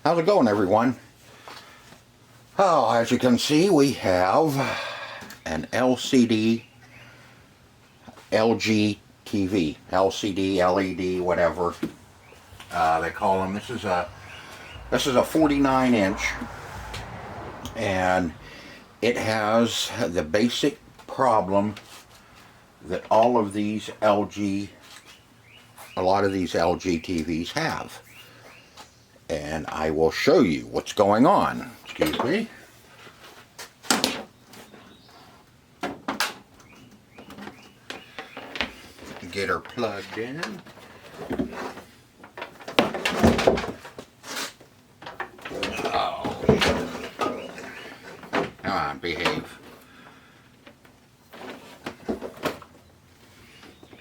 How's it going, everyone? Oh, as you can see, we have an LCD LG TV, LCD, LED, whatever they call them. This is a 49-inch, and it has the basic problem that all of these LG, a lot of these LG TVs have. And I will show you what's going on. Excuse me. Get her plugged in. Oh. Come on, behave.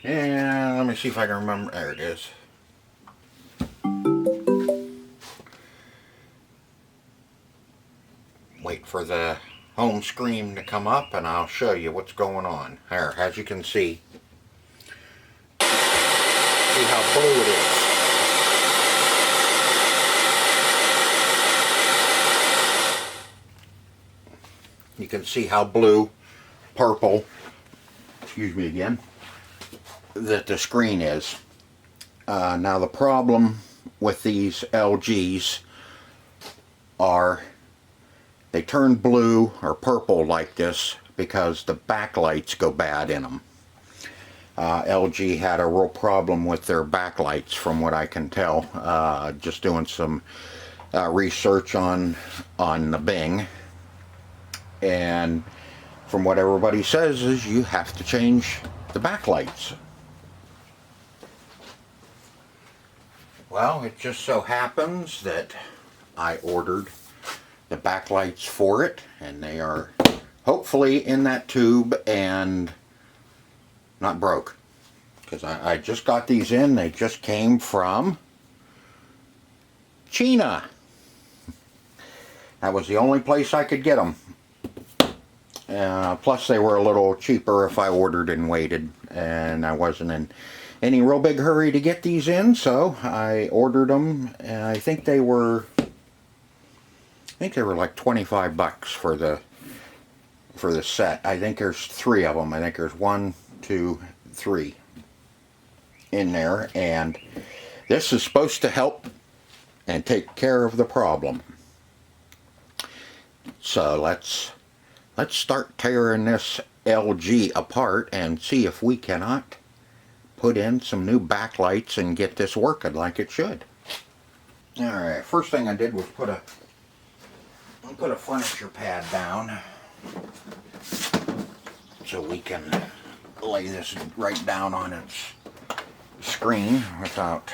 And let me see if I can remember. There it is. Wait for the home screen to come up and I'll show you what's going on. There, as you can see how blue it is. You can see how blue, purple, excuse me again, that the screen is. Now the problem with these LGs are they turn blue or purple like this because the backlights go bad in them. LG had a real problem with their backlights, from what I can tell. Just doing some research on the Bing, and from what everybody says is you have to change the backlights. Well, it just so happens that I ordered the backlights for it, and they are hopefully in that tube and not broke, because I just got these in. They just came from China. That was the only place I could get them. Plus they were a little cheaper if I ordered and waited, and I wasn't in any real big hurry to get these in, so I ordered them, and I think they were like 25 bucks for the set. I think there's 3 of them. I think there's 1, 2, 3 in there, and this is supposed to help and take care of the problem. So let's start tearing this LG apart and see if we cannot put in some new backlights and get this working like it should. Alright, first thing I did was put a furniture pad down so we can lay this right down on its screen without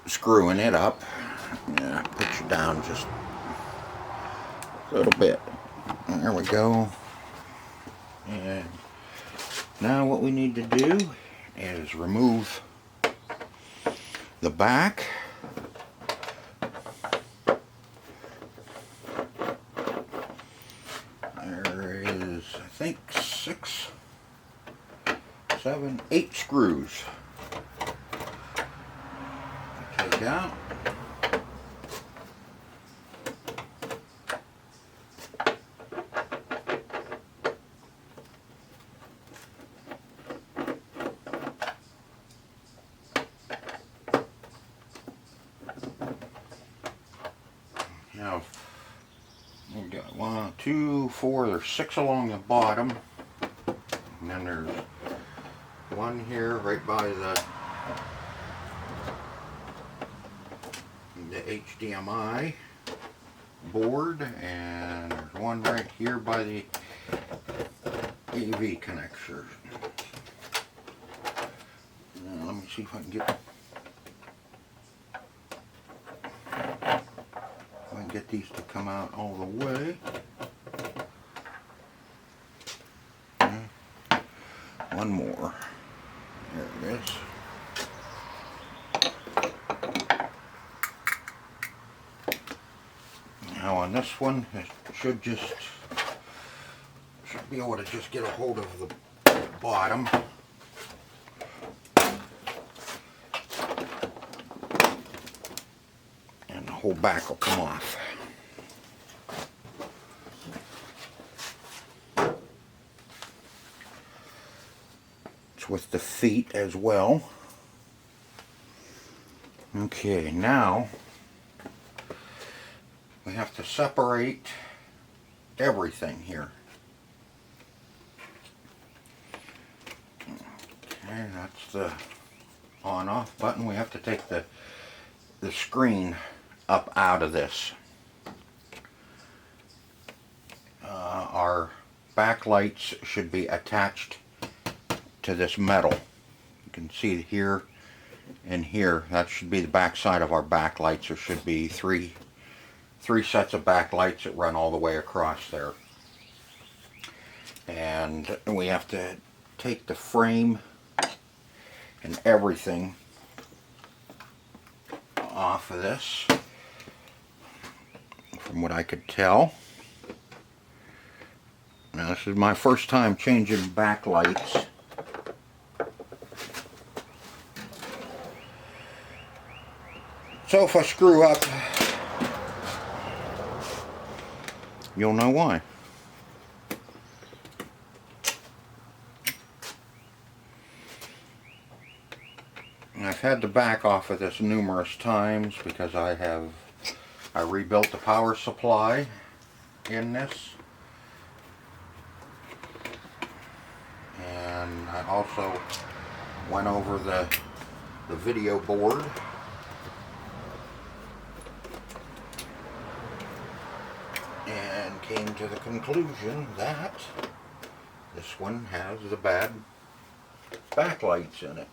screwing it up. Yeah, put you down just a little bit. There we go. And now what we need to do is remove the back. There is, I think, 6, 7, 8 screws. Take out. Now, we've got 1, 2, 4, there's 6 along the bottom, and then there's 1 here right by the HDMI board, and there's 1 right here by the AV connector. Now, let me see if I can get these to come out all the way. Okay. 1 more. There it is. Now on this one, it should be able to just get a hold of the bottom. And whole back will come off. It's with the feet as well. Okay, now we have to separate everything here. Okay, that's the on-off button. We have to take the screen up out of this. Our backlights should be attached to this metal. You can see here and here, that should be the back side of our backlights. There should be three sets of backlights that run all the way across there. And we have to take the frame and everything off of this, from what I could tell. Now this is my first time changing backlights. So if I screw up, you'll know why. I've had to back off of this numerous times because I rebuilt the power supply in this, and I also went over the video board, and came to the conclusion that this one has the bad backlights in it.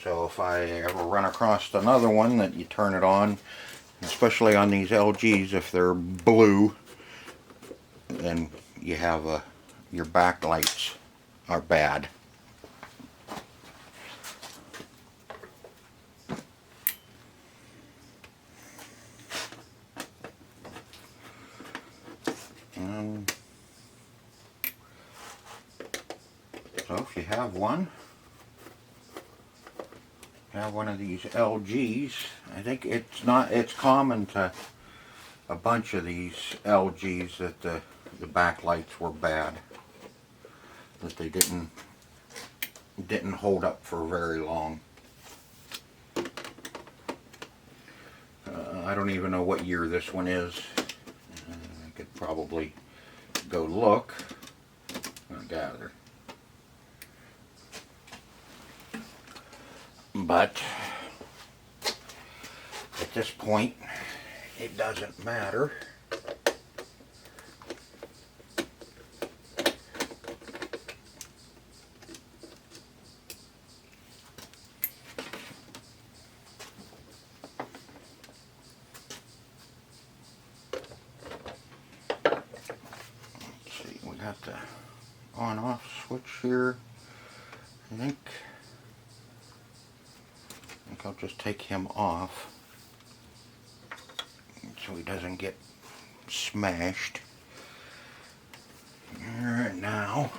So if I ever run across another one that you turn it on, especially on these LGs, if they're blue, then you have your backlights are bad. So if you have one of these LGs, I think it's common to a bunch of these LGs that the backlights were bad, that they didn't hold up for very long. I don't even know what year this one is. I could probably go look. I gather. But at this point, it doesn't matter. Let's see, we got the on-off switch here. I think I'll just take him off so he doesn't get smashed. Alright, now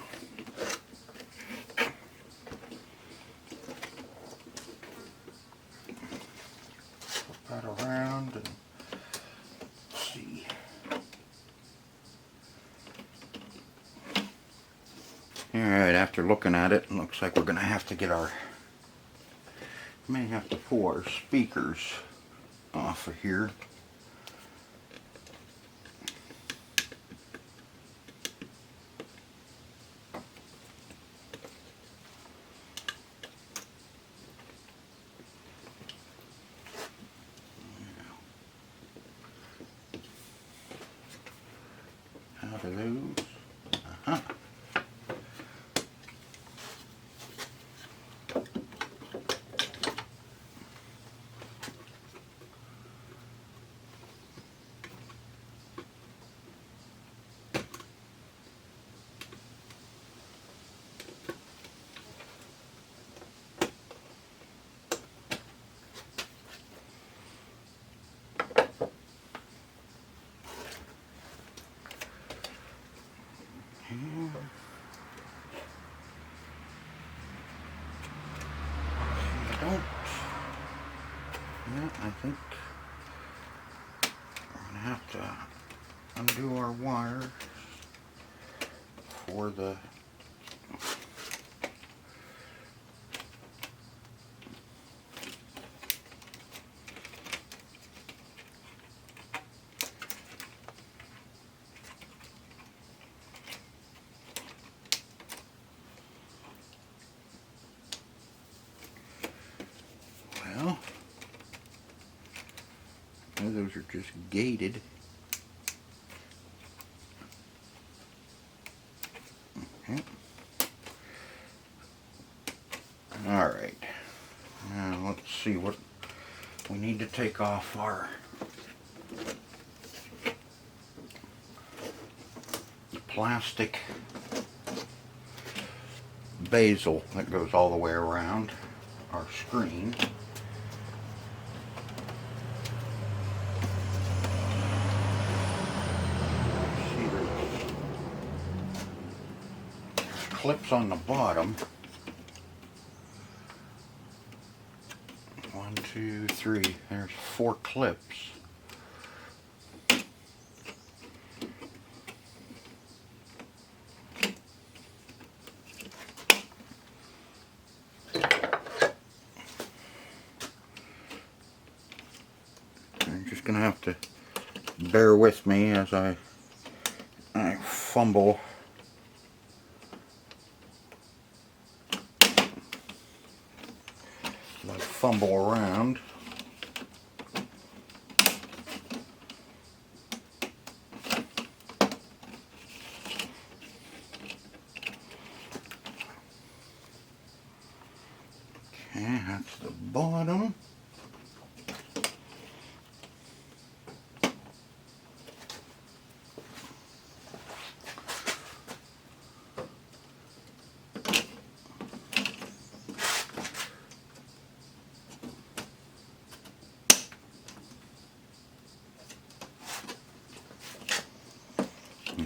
flip that around and see. Alright, after looking at it, it looks like we're going to have to get may have to pull our speakers off of here. Out of those. Yeah, I think we're going to have to undo our wires for the well, those are just gated. Okay. All right. Now let's see what we need to take off our plastic bezel that goes all the way around our screen. See, there's clips on the bottom. 1, 2, 3. There's 4 clips. You're just gonna have to bear with me as I fumble. Around. Okay, that's the bottom.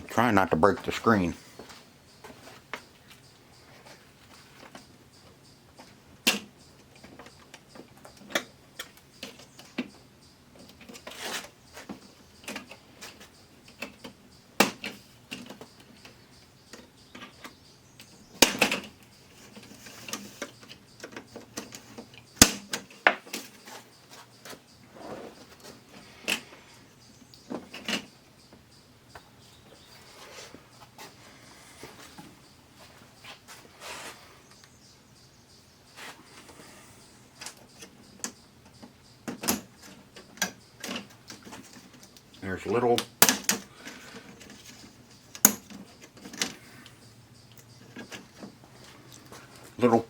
Try not to break the screen. There's little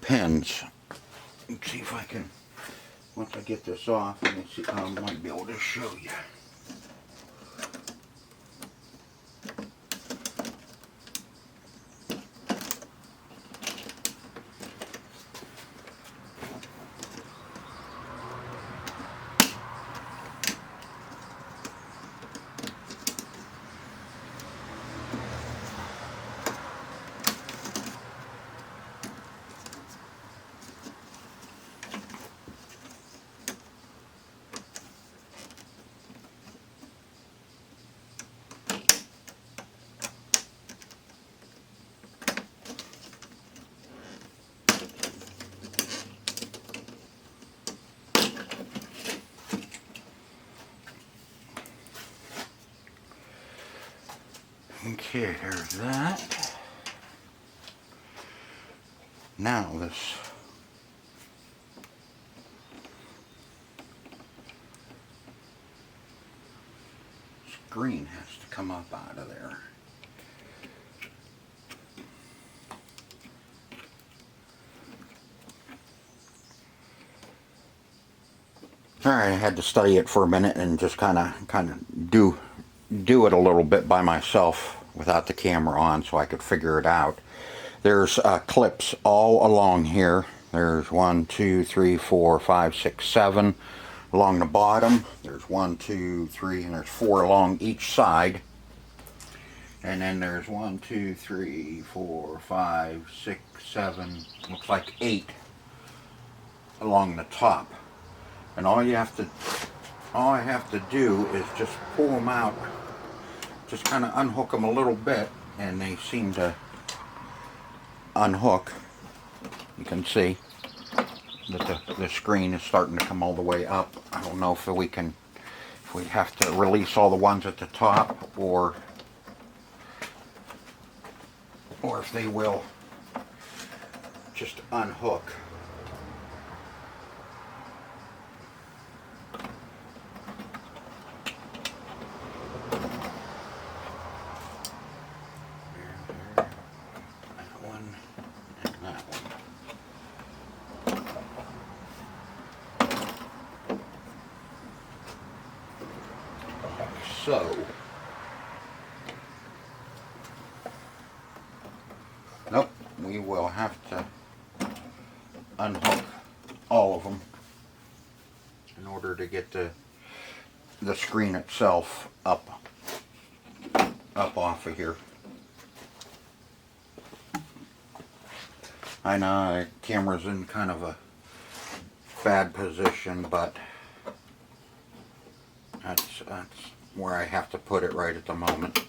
pins. Let's see if I can, once I get this off, let me see, I might be able to show you. Okay, there's that. Now this screen has to come up out of there. Alright, I had to study it for a minute and just kind of do it a little bit by myself without the camera on so I could figure it out. There's clips all along here. There's 1, 2, 3, 4, 5, 6, 7 along the bottom. There's 1, 2, 3, and there's 4 along each side. And then there's 1, 2, 3, 4, 5, 6, 7, looks like 8 along the top. And all I have to do is just pull them out, just kind of unhook them a little bit, and they seem to unhook. You can see that the screen is starting to come all the way up. I don't know if we have to release all the ones at the top, or if they will just unhook. So, nope, we will have to unhook all of them in order to get the screen itself up off of here. I know the camera's in kind of a bad position, but that's where I have to put it right at the moment.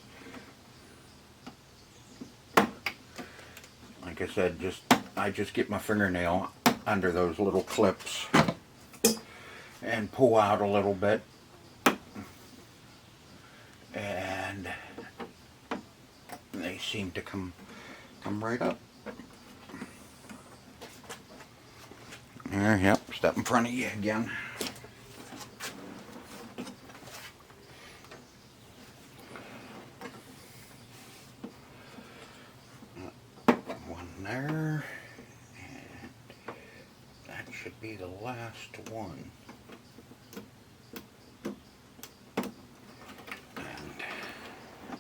Like I said, I just get my fingernail under those little clips and pull out a little bit, and they seem to come right up. There, yep, step in front of you again. There, and that should be the last one.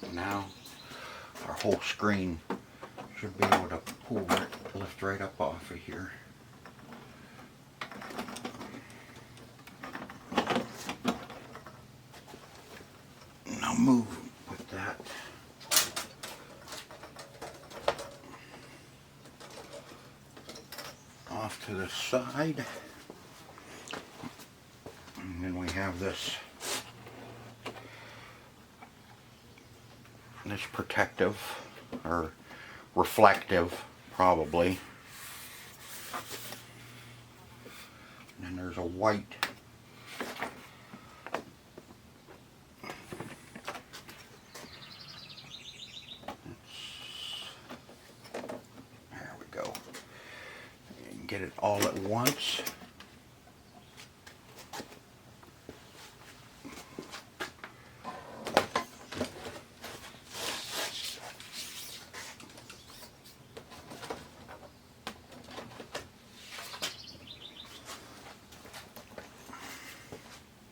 And now our whole screen should be able to lift right up off of here. And I'll move with that. Off to the side, and then we have this protective or reflective, probably, and then there's a white get it all at once.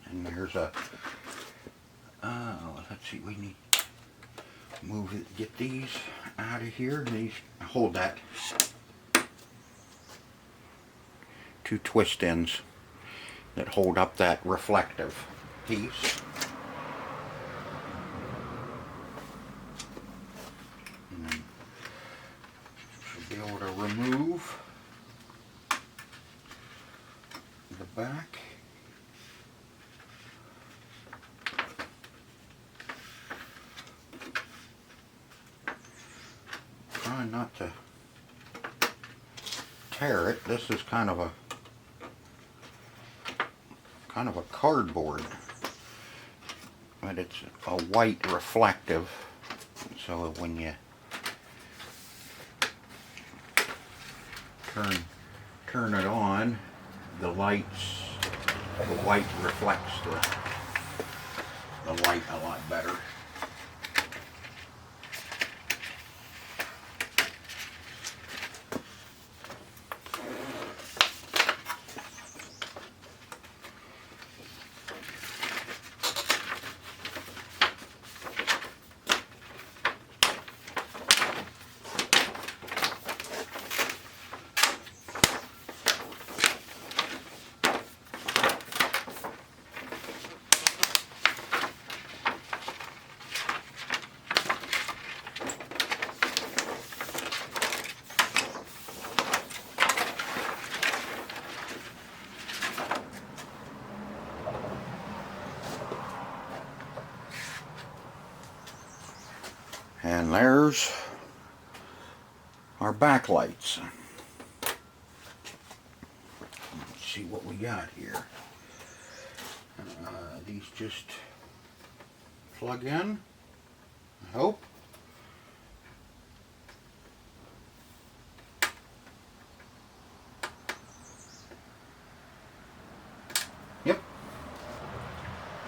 And there's a let's see, we need to move it, get these out of here. These hold that. Two twist ends that hold up that reflective piece. And then should be able to remove the back. Try not to tear it. This is kind of a cardboard, but it's a white reflective, so when you turn it on, the white reflects the light a lot better. there's our backlights. Let's see what we got here. These just plug in, I hope. Yep.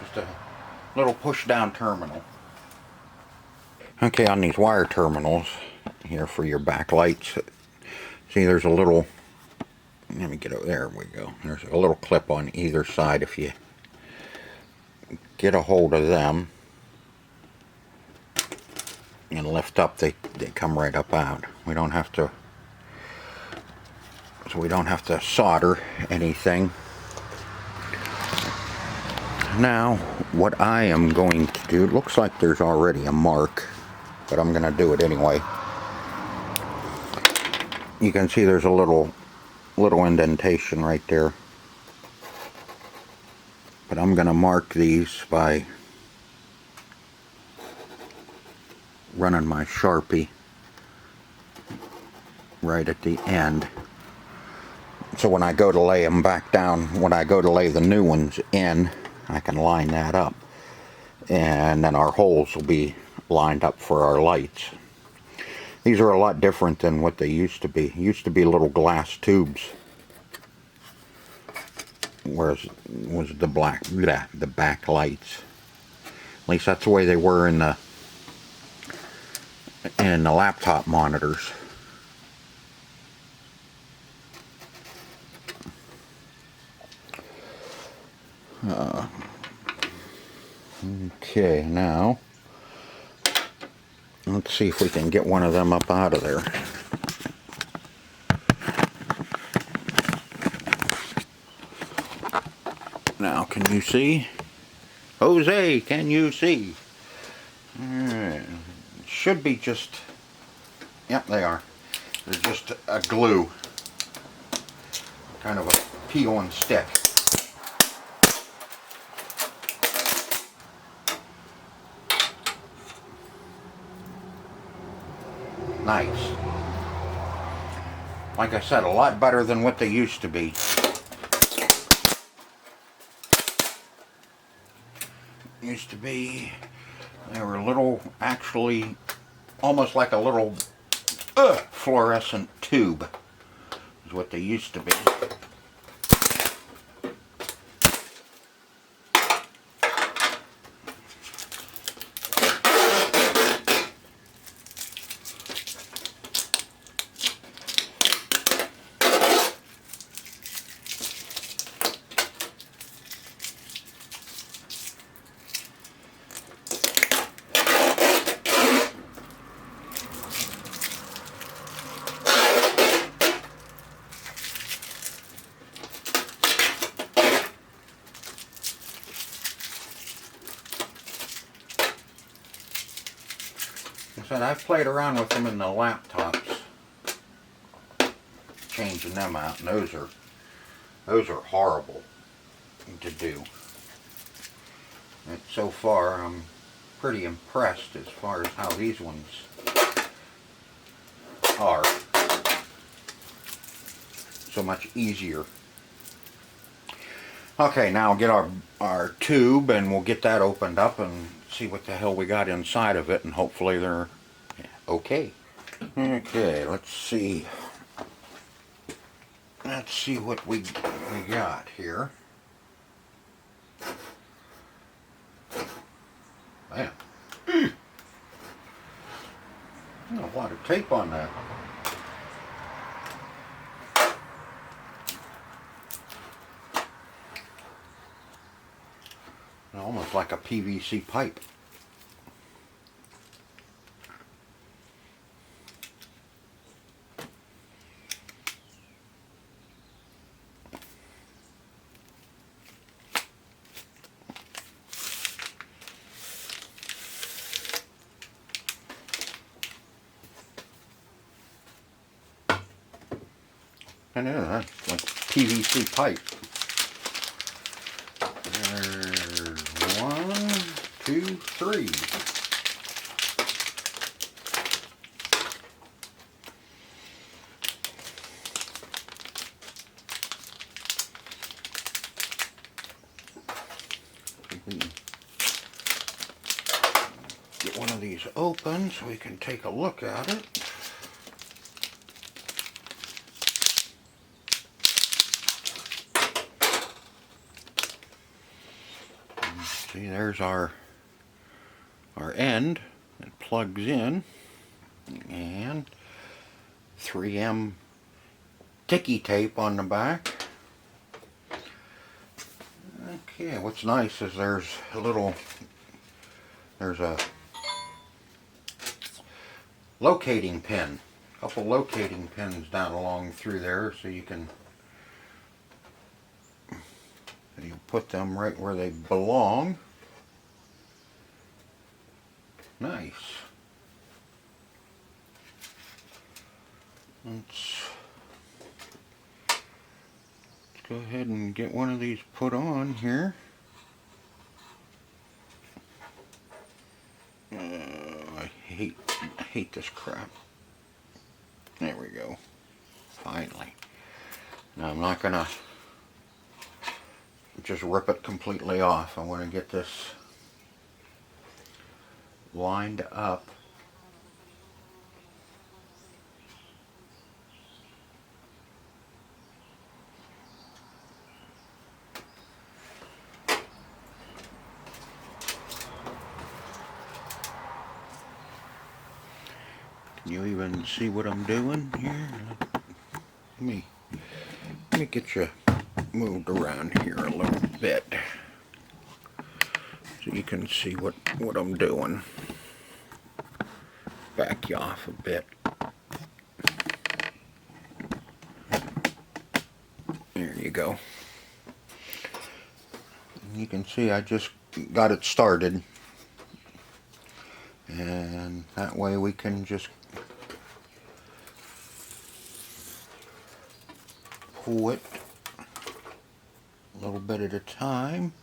Just a little push down terminal. Okay, on these wire terminals here for your backlights, see there's a little, let me get over there, we go. There's a little clip on either side. If you get a hold of them and lift up, they come right up out. We don't have to, so we don't have to solder anything. Now what I am going to do, it looks like there's already a mark, but I'm going to do it anyway. You can see there's a little indentation right there. But I'm going to mark these by running my Sharpie right at the end. So when I go to lay them back down, when I go to lay the new ones in, I can line that up. And then our holes will be lined up for our lights. These are a lot different than what they used to be. Used to be little glass tubes. Whereas was the backlights. At least that's the way they were in the laptop monitors. Okay, now let's see if we can get one of them up out of there. Now, can you see? Jose, can you see? Alright. Should be just, yep, they are. They're just a glue. Kind of a peel and stick. Nice. Like I said, a lot better than what they used to be. Used to be, they were little, actually almost like a little fluorescent tube is what they used to be. And I've played around with them in the laptops, changing them out, and those are horrible to do. And so far, I'm pretty impressed as far as how these ones are. So much easier. Okay, now I'll get our tube and we'll get that opened up and see what the hell we got inside of it, and hopefully they're okay. Okay, let's see. Let's see what we got here. Man. A lot of tape on that. Almost like a PVC pipe. I know, that's like PVC pipe. There's 1, 2, 3. We can get one of these open so we can take a look at it. See, there's our end. It plugs in, and 3M ticky tape on the back. Okay, what's nice is there's a locating pin, a couple locating pins down along through there, so you put them right where they belong. Nice. Let's go ahead and get one of these put on here. I hate this crap. There we go. Finally. Now I'm not gonna just rip it completely off. I want to get this lined up. Can you even see what I'm doing here? Let me get you moved around here a little bit so you can see what I'm doing. Back you off a bit. There you go. You can see I just got it started, and that way we can just pull it a little bit at a time.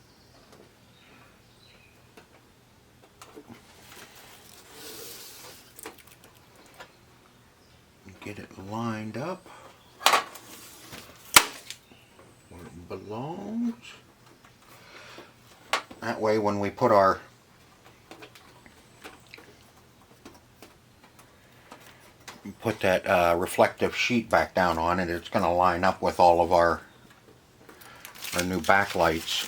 Get it lined up where it belongs. That way when we put that reflective sheet back down on it, it's going to line up with all of our new backlights.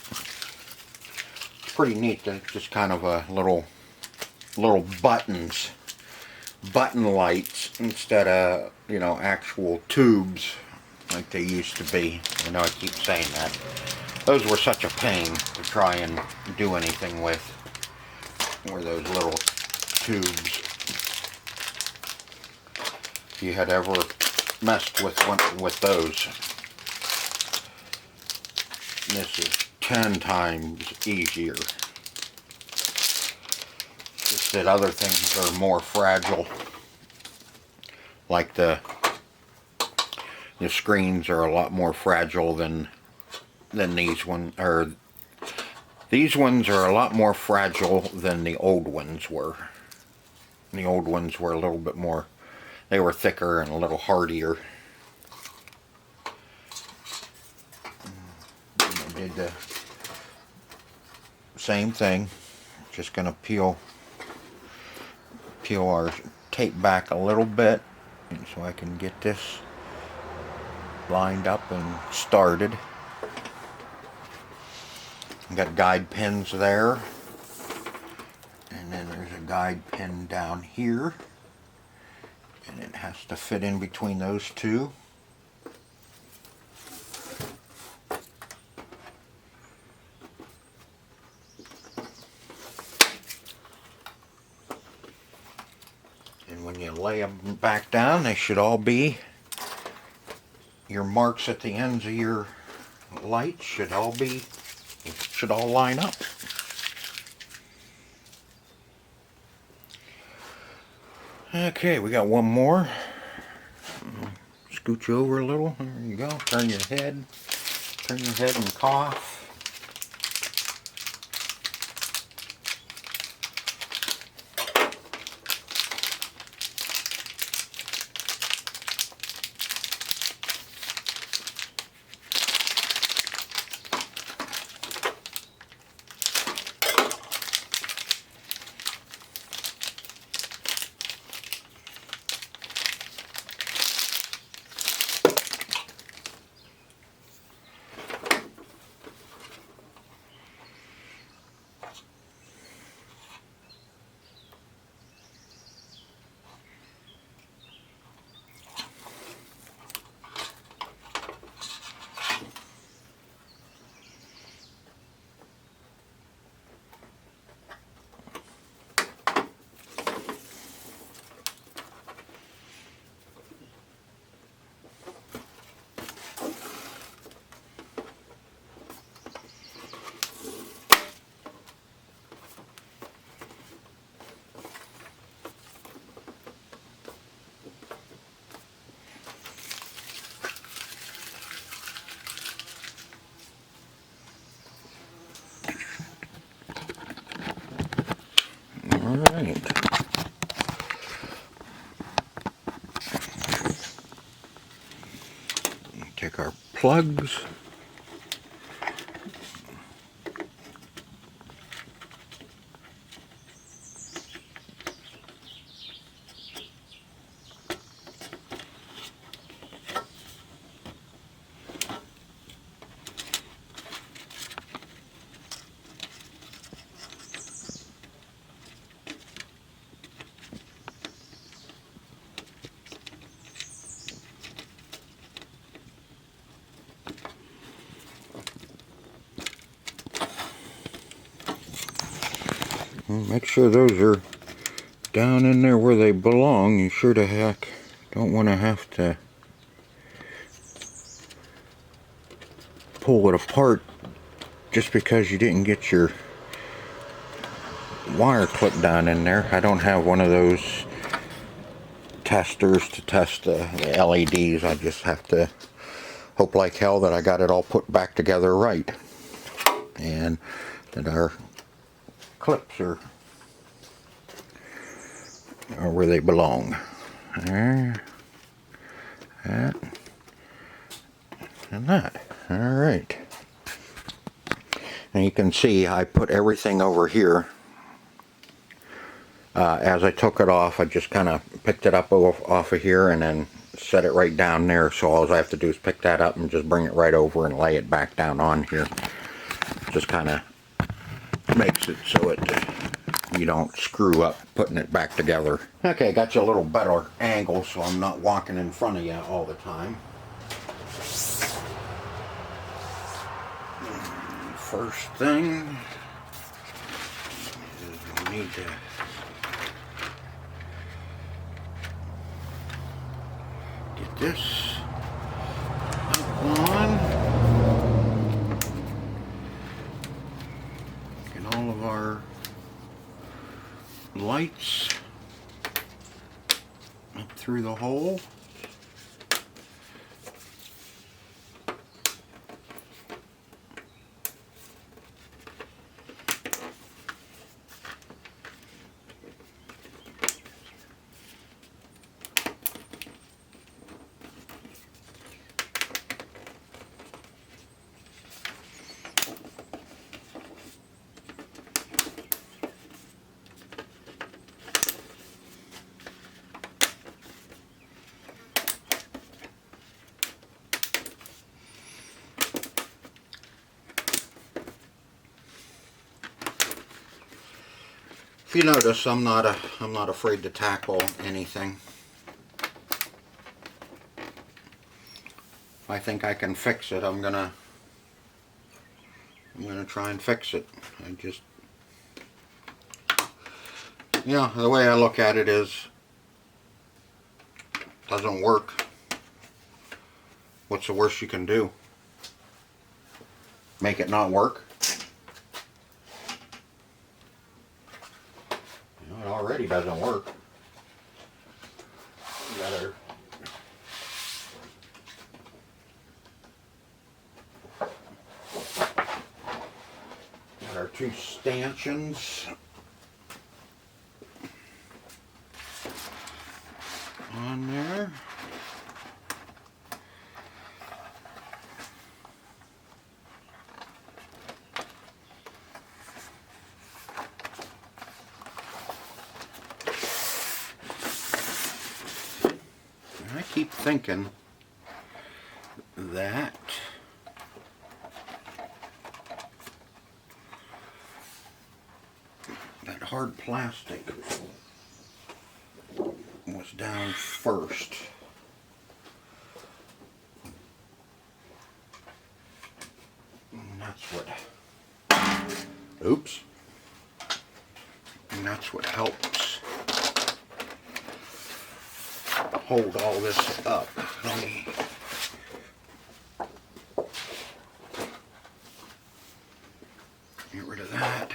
It's pretty neat. They're just kind of a little button lights instead of, you know, actual tubes like they used to be. I know I keep saying that. Those were such a pain to try and do anything with, were those little tubes. If you had ever messed with those, this is 10 times easier. Just that other things are more fragile, like the screens are a lot more fragile than these ones. Or these ones are a lot more fragile than the old ones were. The old ones were a little bit more, they were thicker and a little hardier. I did the same thing. Just gonna peel our tape back a little bit, and so I can get this lined up and started. I've got guide pins there, and then there's a guide pin down here, and it has to fit in between those two. And when you lay them back down, they should all be, your marks at the ends of your lights should all line up. Okay, we got one more. Scoot you over a little. There you go. Turn your head and cough. take our plugs. Make sure those are down in there where they belong. You sure to heck don't want to have to pull it apart just because you didn't get your wire clip down in there. I don't have one of those testers to test the LEDs. I just have to hope like hell that I got it all put back together right, and that our clips are where they belong. There, that, and that. Alright. And you can see I put everything over here. As I took it off, I just kind of picked it up off of here and then set it right down there. So all I have to do is pick that up and just bring it right over and lay it back down on here. Just kind of makes it so you don't screw up putting it back together. Okay, got you a little better angle so I'm not walking in front of you all the time. First thing is we need to get this on. Get all of our lights up through the hole. If you notice, I'm not afraid to tackle anything. If I think I can fix it, I'm gonna try and fix it. I just, the way I look at it is, doesn't work. What's the worst you can do? Make it not work? It already doesn't work. Got our two stanchions on there. I keep thinking that hard plastic was down first. And that's what, oops, and that's what helps hold all this up. Let me get rid of that.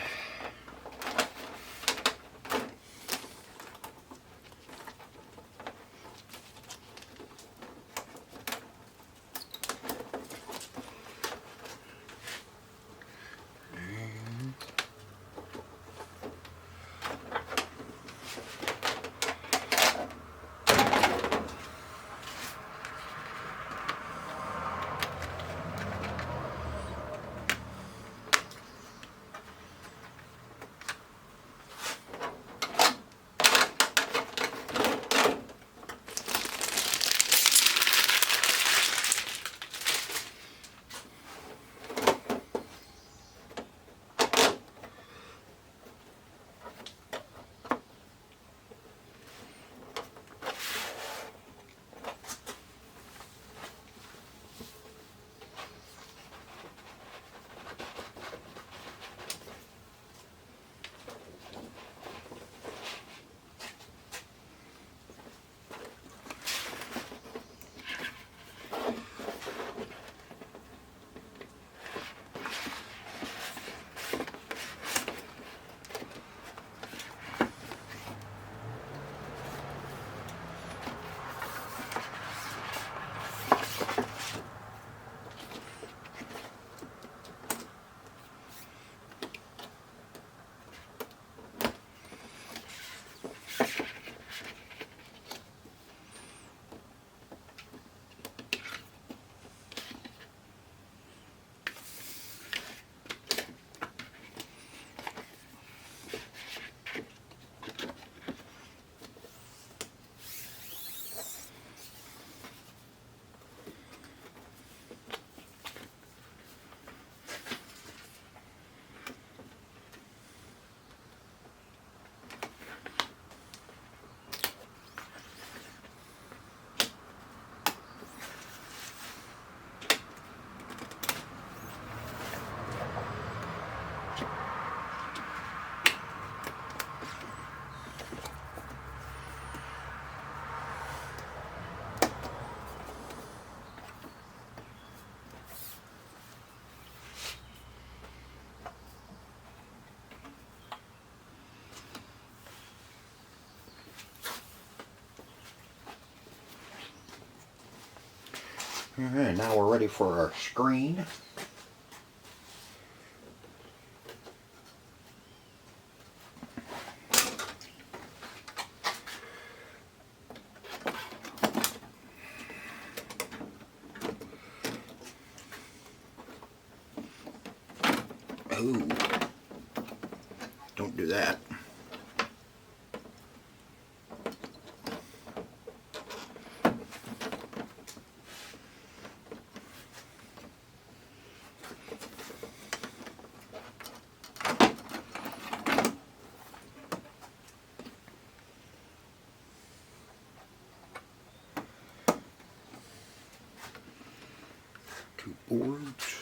Alright, now we're ready for our screen. Ooh, don't do that. Two boards.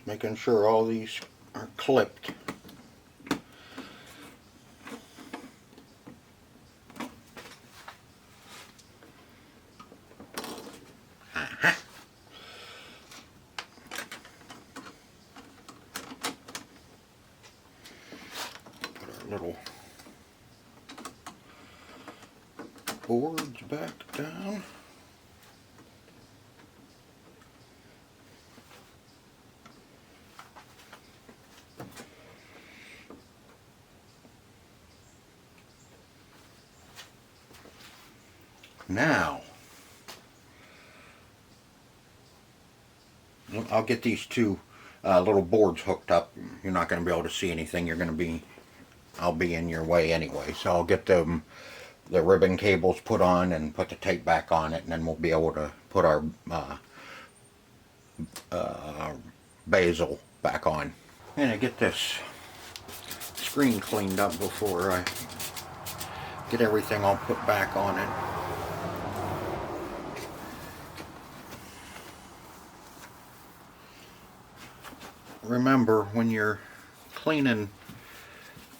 Making sure all these are clipped. Aha. Put our little boards back down. Now, I'll get these two little boards hooked up. You're not going to be able to see anything. I'll be in your way anyway. So I'll get the ribbon cables put on and put the tape back on it, and then we'll be able to put our basil back on. And I get this screen cleaned up before I get everything all put back on it. Remember, when you're cleaning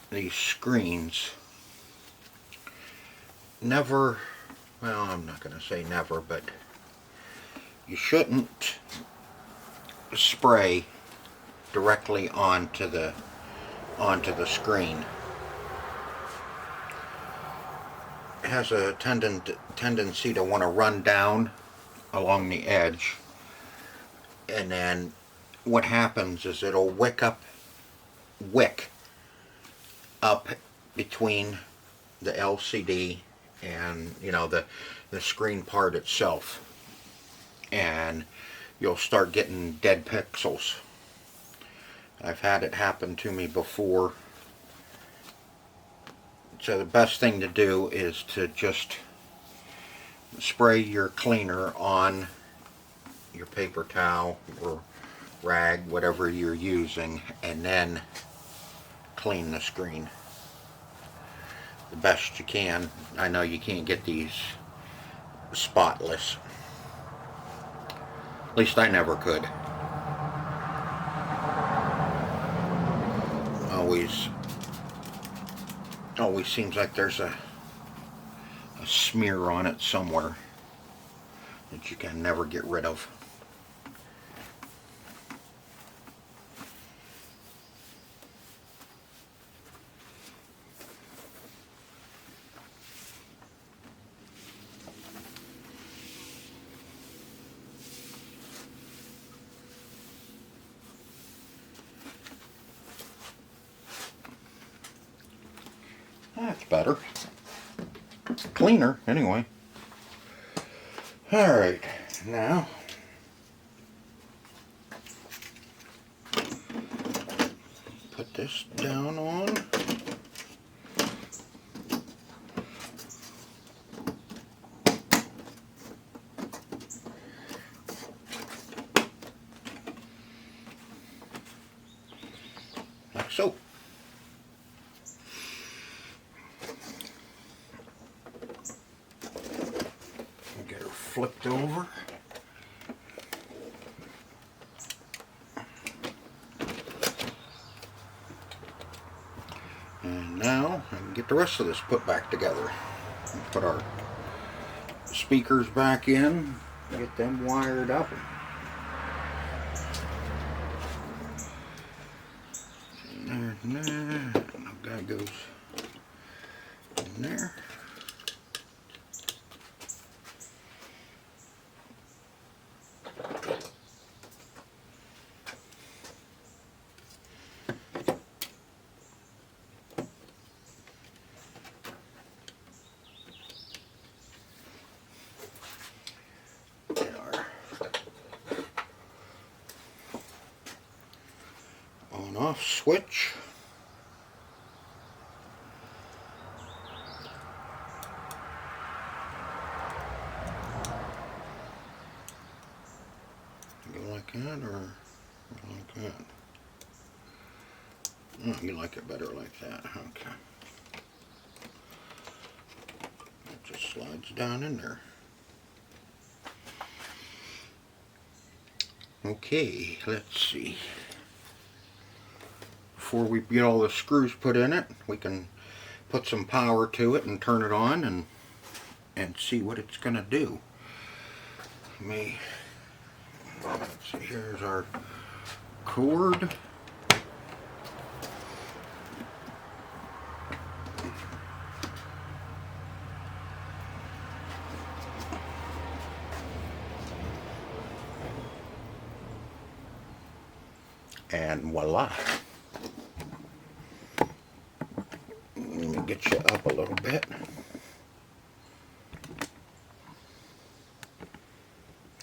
these screens, never, well, I'm not going to say never, but you shouldn't spray directly onto the screen. It has a tendency to want to run down along the edge, and then what happens is it'll wick up between the LCD and, you know, the screen part itself, and you'll start getting dead pixels. I've had it happen to me before. So the best thing to do is to just spray your cleaner on your paper towel or rag, whatever you're using, and then clean the screen the best you can. I know you can't get these spotless. At least I never could. Always seems like there's a smear on it somewhere that you can never get rid of. That's better. Cleaner, anyway. Alright, now this down on. Like so. Get her flipped over. And now I can get the rest of this put back together. Put our speakers back in, get them wired up. And there, that guy goes in there. On-off switch. Go like that or like that? Oh, you like it better like that. Okay. It just slides down in there. Okay, let's see. Before we get all the screws put in it, we can put some power to it and turn it on and see what it's going to do. Let's see, here's our cord. And voila. Let me get you up a little bit.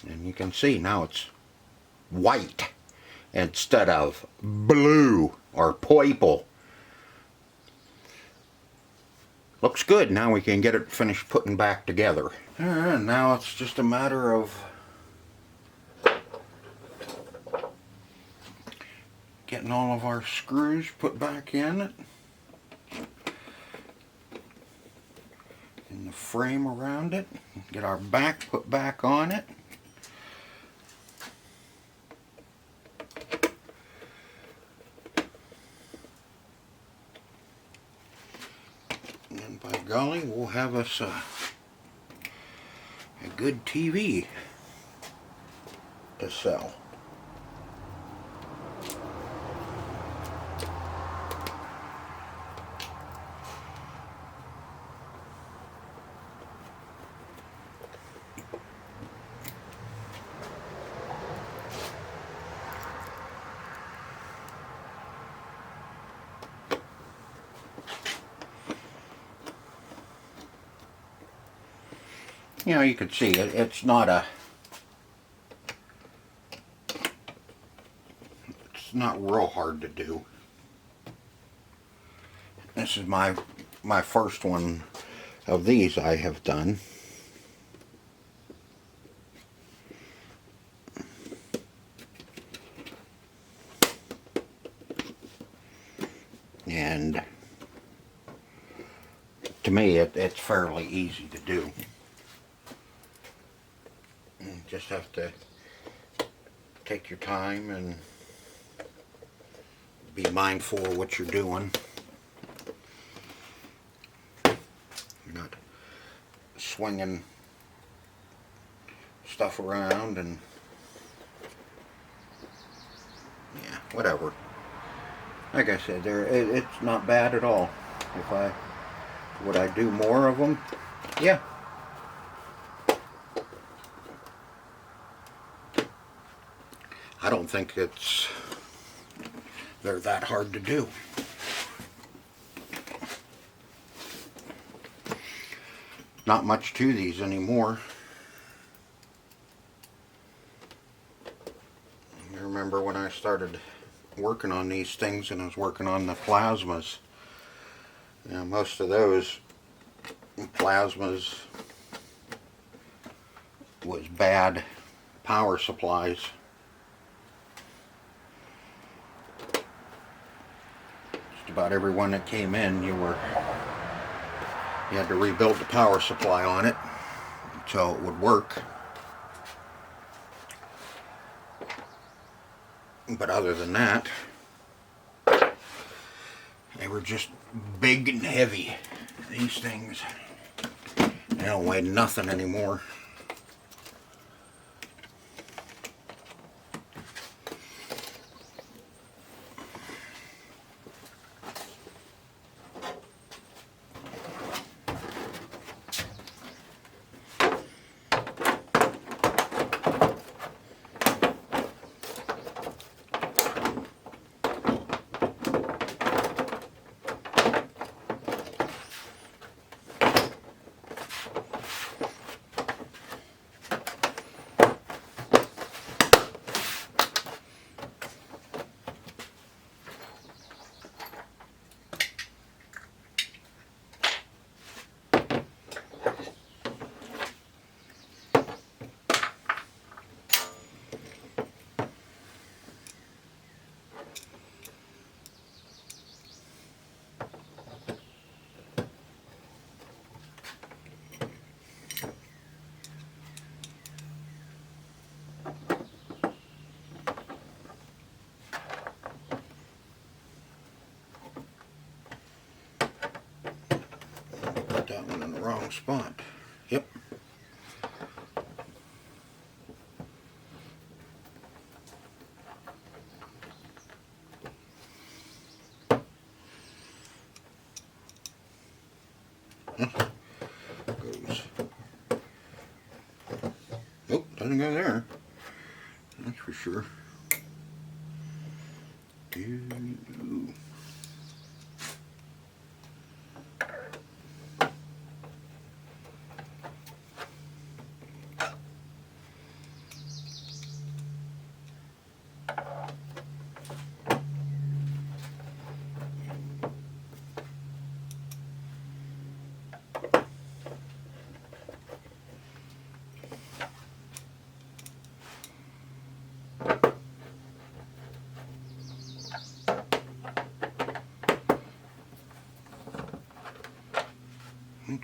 And you can see now it's white instead of blue or purple. Looks good. Now we can get it finished putting back together. And now it's just a matter of getting all of our screws put back in it. And the frame around it. Get our back put back on it. And by golly, we'll have us a good TV to sell. You know, you can see it's not real hard to do. This is my first one of these I have done. And to me it's fairly easy to do. You just have to take your time and be mindful of what you're doing. You're not swinging stuff around and yeah, whatever. Like I said, it's not bad at all. Would I do more of them? Yeah. I don't think they're that hard to do. Not much to these anymore. I remember when I started working on these things and I was working on the plasmas. You know, most of those plasmas was bad power supplies. Just about every one that came in, you had to rebuild the power supply on it so it would work. But other than that, they were just big and heavy. These things, they don't weigh nothing anymore. Put that one in the wrong spot. Yep. Goes. Nope, doesn't go there. That's for sure. Ooh.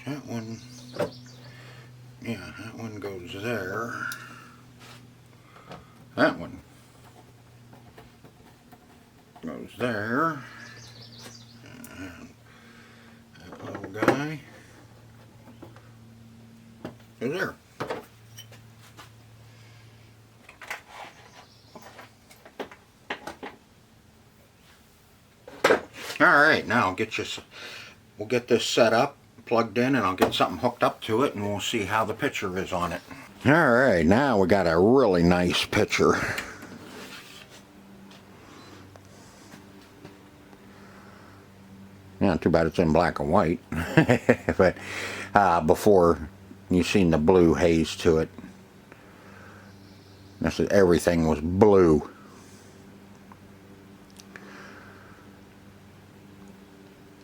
That one, yeah, that one goes there. That one goes there. And that little guy goes there. Alright, now we'll get this set up, plugged in, and I'll get something hooked up to it and we'll see how the picture is on it. Alright, now we got a really nice picture. Yeah, too bad it's in black and white. But before, you've seen the blue haze to it. Everything was blue.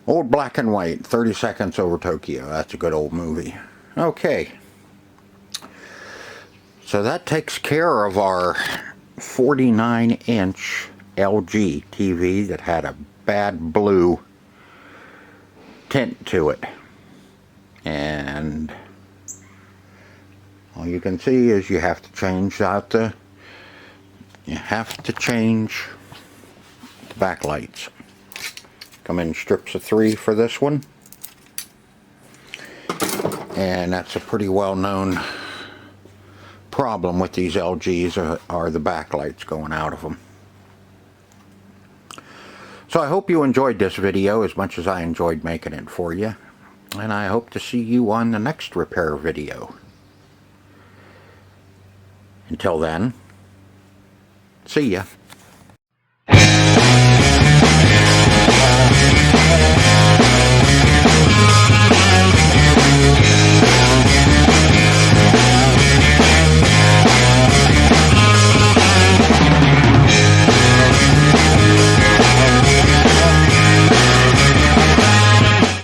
Old black and white, 30 Seconds Over Tokyo. That's a good old movie. Okay. So that takes care of our 49-inch LG TV that had a bad blue tint to it. And all you can see is you have to change the backlights. Come in strips of 3 for this one. And that's a pretty well-known problem with these LGs are the backlights going out of them. So I hope you enjoyed this video as much as I enjoyed making it for you. And I hope to see you on the next repair video. Until then, see ya.